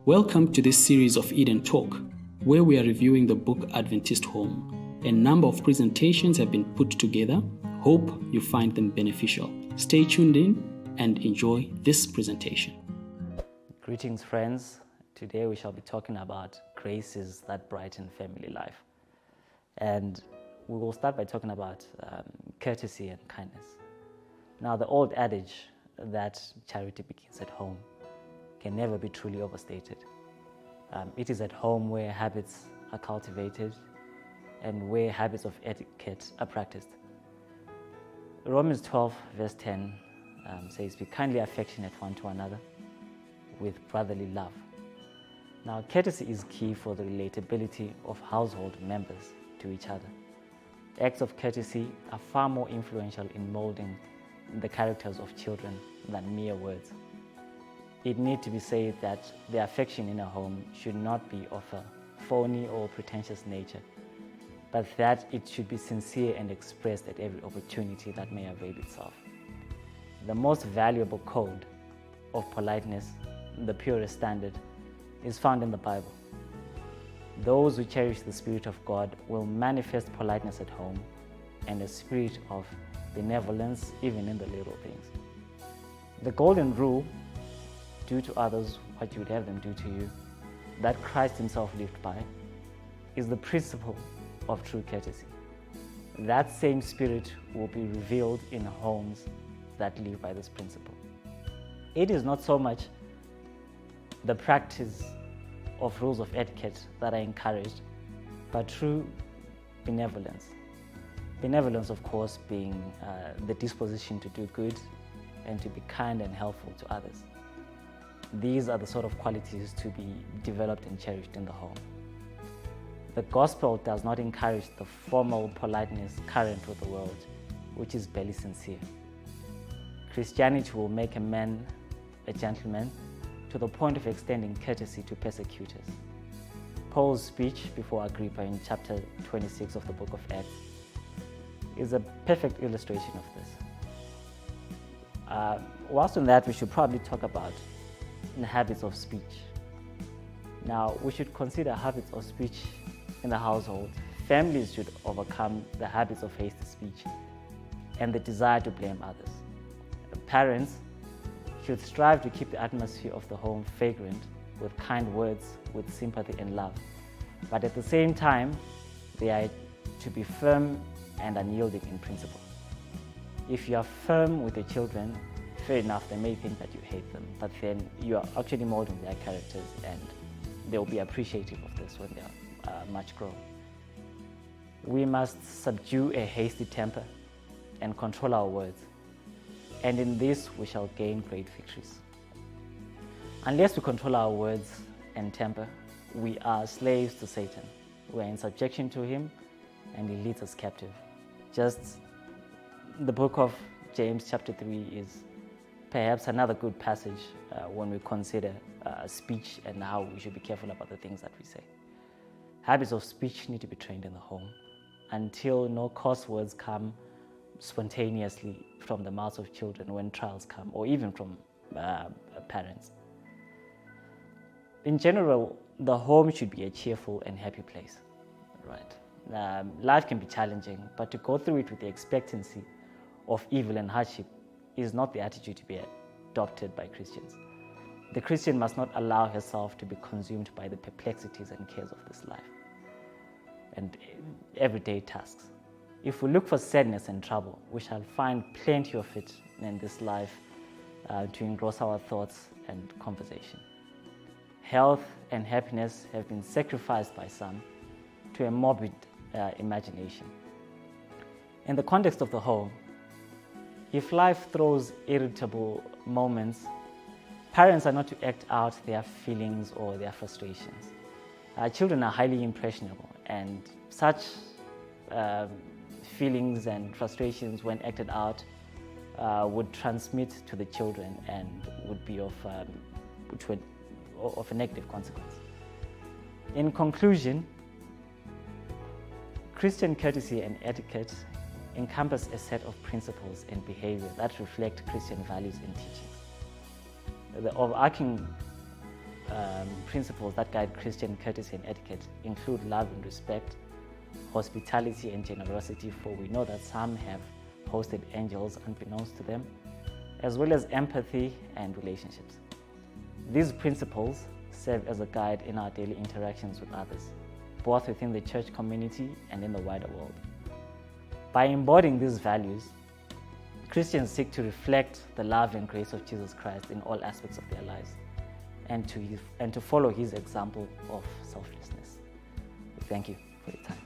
Welcome to this series of Eden Talk, where we are reviewing the book Adventist Home. A number of presentations have been put together. Hope you find them beneficial. Stay tuned in and enjoy this presentation. Greetings, friends. Today we shall be talking about graces that brighten family life. And we will start by talking about courtesy and kindness. Now, the old adage that charity begins at home can never be truly overstated. It is at home where habits are cultivated and where habits of etiquette are practiced. Romans 12 verse 10 says, "Be kindly affectionate one to another with brotherly love." Now, courtesy is key for the relatability of household members to each other. Acts of courtesy are far more influential in molding the characters of children than mere words. It needs to be said that the affection in a home should not be of a phony or pretentious nature, but that it should be sincere and expressed at every opportunity that may avail itself. The most valuable code of politeness, the purest standard, is found in the Bible. Those who cherish the Spirit of God will manifest politeness at home and a spirit of benevolence even in the little things. The golden rule, do to others what you would have them do to you, that Christ himself lived by, is the principle of true courtesy. That same spirit will be revealed in homes that live by this principle. It is not so much the practice of rules of etiquette that are encouraged, but true benevolence. Benevolence, of course, being the disposition to do good and to be kind and helpful to others. These are the sort of qualities to be developed and cherished in the home. The gospel does not encourage the formal politeness current with the world, which is barely sincere. Christianity will make a man a gentleman to the point of extending courtesy to persecutors. Paul's speech before Agrippa in chapter 26 of the book of Acts is a perfect illustration of this. Whilst on that, we should probably talk about habits of speech. Now, we should consider habits of speech in the household. Families should overcome the habits of hasty speech and the desire to blame others. Parents should strive to keep the atmosphere of the home fragrant with kind words, with sympathy and love. But at the same time, they are to be firm and unyielding in principle. If you are firm with your children, fair enough, they may think that you hate them, but then you are actually molding their characters and they will be appreciative of this when they are much grown. We must subdue a hasty temper and control our words, and in this we shall gain great victories. Unless we control our words and temper, we are slaves to Satan. We are in subjection to him and he leads us captive. Just the book of James chapter 3 is perhaps another good passage when we consider speech and how we should be careful about the things that we say. Habits of speech need to be trained in the home until no coarse words come spontaneously from the mouths of children when trials come, or even from parents. In general, the home should be a cheerful and happy place, right? Life can be challenging, but to go through it with the expectancy of evil and hardship is not the attitude to be adopted by Christians. The Christian must not allow herself to be consumed by the perplexities and cares of this life and everyday tasks. If we look for sadness and trouble, we shall find plenty of it in this life to engross our thoughts and conversation. Health and happiness have been sacrificed by some to a morbid imagination. In the context of the home, if life throws irritable moments, parents are not to act out their feelings or their frustrations. Children are highly impressionable, and such feelings and frustrations, when acted out, would transmit to the children and would be of a negative consequence. In conclusion, Christian courtesy and etiquette encompass a set of principles and behavior that reflect Christian values and teachings. The overarching principles that guide Christian courtesy and etiquette include love and respect, hospitality and generosity, for we know that some have hosted angels unbeknownst to them, as well as empathy and relationships. These principles serve as a guide in our daily interactions with others, both within the church community and in the wider world. By embodying these values, Christians seek to reflect the love and grace of Jesus Christ in all aspects of their lives, and to follow his example of selflessness. Thank you for your time.